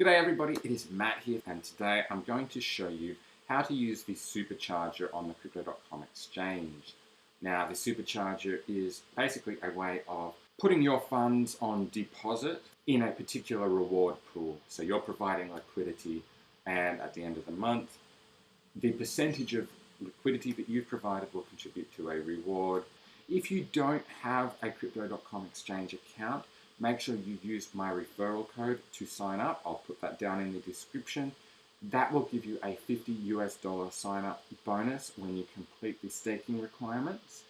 G'day everybody, it is Matt here, and today I'm going to show you how to use the Supercharger on the Crypto.com exchange. Now, the Supercharger is basically a way of putting your funds on deposit in a particular reward pool. So you're providing liquidity, and at the end of the month, the percentage of liquidity that you've provided will contribute to a reward. If you don't have a Crypto.com exchange account, make sure you use my referral code to sign up. I'll put that down in the description. That will give you a $50 sign up bonus when you complete the staking requirements.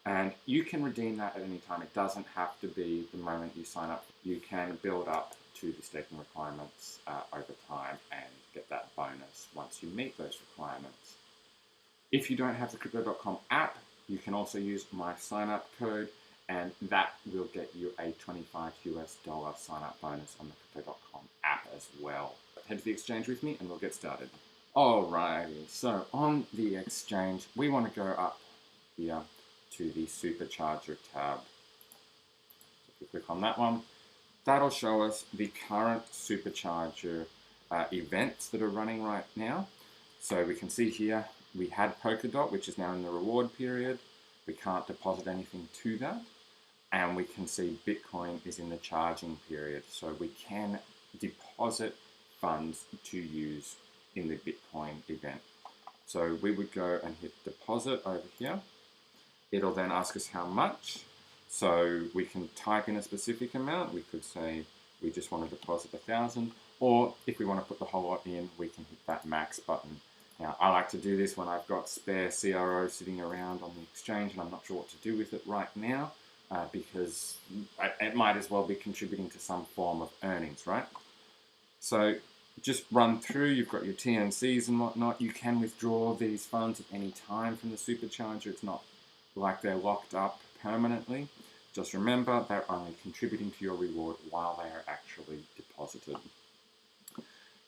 And you can redeem that at any time. It doesn't have to be the moment you sign up. You can build up to the staking requirements over time and get that bonus once you meet those requirements. If you don't have the Crypto.com app, you can also use my sign up code, and that will get you a $25 sign up bonus on the Crypto.com app as well. Head to the exchange with me and we'll get started. Alrighty, so on the exchange, we want to go up here to the Supercharger tab. So if we click on that one, that'll show us the current Supercharger events that are running right now. So we can see here, we had Polkadot, which is now in the reward period. We can't deposit anything to that. And we can see Bitcoin is in the charging period. So we can deposit funds to use in the Bitcoin event. So we would go and hit deposit over here. It'll then ask us how much. So we can type in a specific amount. We could say we just want to deposit 1,000. Or if we want to put the whole lot in, we can hit that max button. Now, I like to do this when I've got spare CRO sitting around on the exchange and I'm not sure what to do with it right now. Because it might as well be contributing to some form of earnings, right? So just run through, you've got your TNCs and whatnot. You can withdraw these funds at any time from the Supercharger. It's not like they're locked up permanently. Just remember, they're only contributing to your reward while they are actually deposited.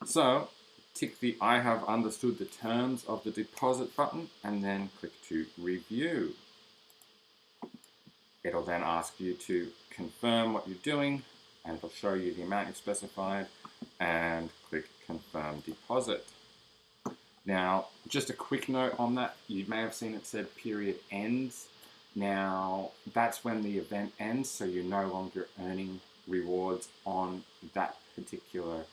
So tick the I have understood the terms of the deposit button and then click to review. It'll then ask you to confirm what you're doing, and it'll show you the amount you've specified, and click confirm deposit. Now, just a quick note on that, you may have seen it said period ends. Now, that's when the event ends, so you're no longer earning rewards on that particular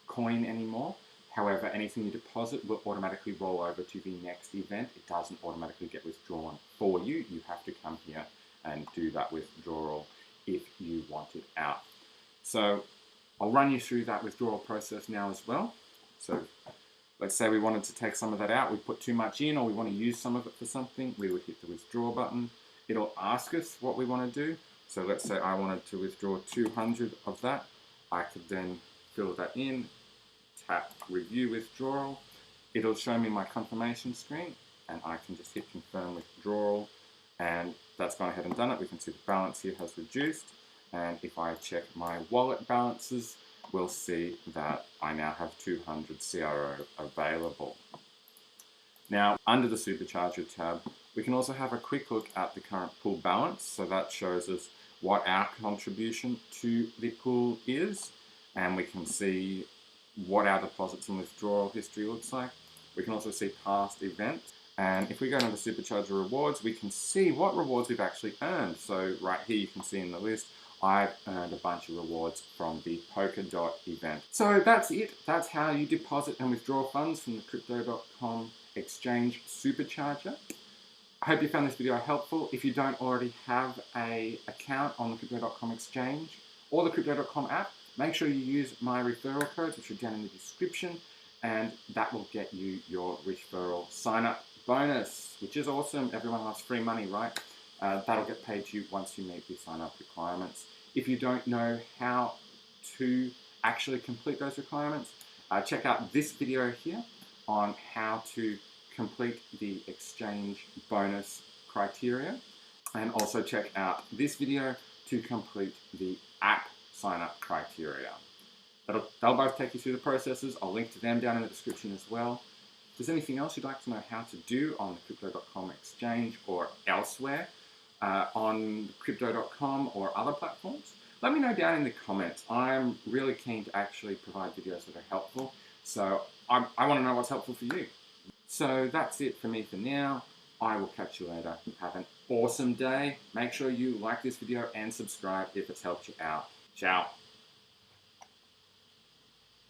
coin anymore. However, anything you deposit will automatically roll over to the next event. It doesn't automatically get withdrawn for you. You have to come here and do that withdrawal if you want it out. So I'll run you through that withdrawal process now as well. So let's say we wanted to take some of that out. We put too much in, or we want to use some of it for something. We would hit the withdraw button. It'll ask us what we want to do. So let's say I wanted to withdraw 200 of that. I could then fill that in, tap review withdrawal. It'll show me my confirmation screen, and I can just hit confirm withdrawal, and that's gone ahead and done it. We can see the balance here has reduced, and if I check my wallet balances, we'll see that I now have 200 CRO available. Now, under the Supercharger tab, we can also have a quick look at the current pool balance. So that shows us what our contribution to the pool is, and we can see what our deposits and withdrawal history looks like. We can also see past events. And if we go into the Supercharger rewards, we can see what rewards we've actually earned. So right here you can see in the list, I've earned a bunch of rewards from the Polkadot event. So that's it. That's how you deposit and withdraw funds from the Crypto.com exchange Supercharger. I hope you found this video helpful. If you don't already have an account on the Crypto.com exchange or the Crypto.com app, make sure you use my referral codes, which are down in the description, and that will get you your referral sign-up bonus, which is awesome. Everyone loves free money, right? That'll get paid to you once you meet the sign-up requirements. If you don't know how to actually complete those requirements, check out this video here on how to complete the exchange bonus criteria, and also check out this video to complete the app sign-up criteria. They'll both take you through the processes. I'll link to them down in the description as well. If there's anything else you'd like to know how to do on the Crypto.com exchange or elsewhere on Crypto.com or other platforms, let me know down in the comments. I'm really keen to actually provide videos that are helpful. So I want to know what's helpful for you. So that's it for me for now. I will catch you later. Have an awesome day. Make sure you like this video and subscribe if it's helped you out. Ciao.